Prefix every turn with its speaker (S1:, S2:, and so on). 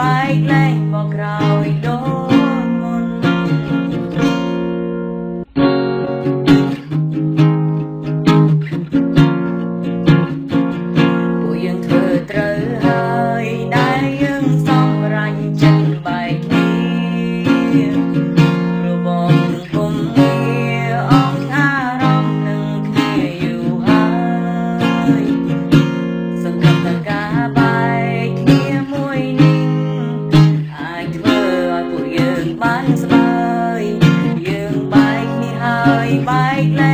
S1: បែកលែងមកក្រោយដូនមុនពួកយើងធ្វើត្រូវហើយដែលយើងសម្រេចចិត្តបែកគ្នាព្រោះបងគុំងារអងអារម្មណ៍នឹងគ្នាយូរហើយសង្ឃឹមថាការបែកគ្នាមួយនេះអាចធ្វើឲ្យពួកយើងបានស្បើយយើងបែកគ្នាហើយបែកលែង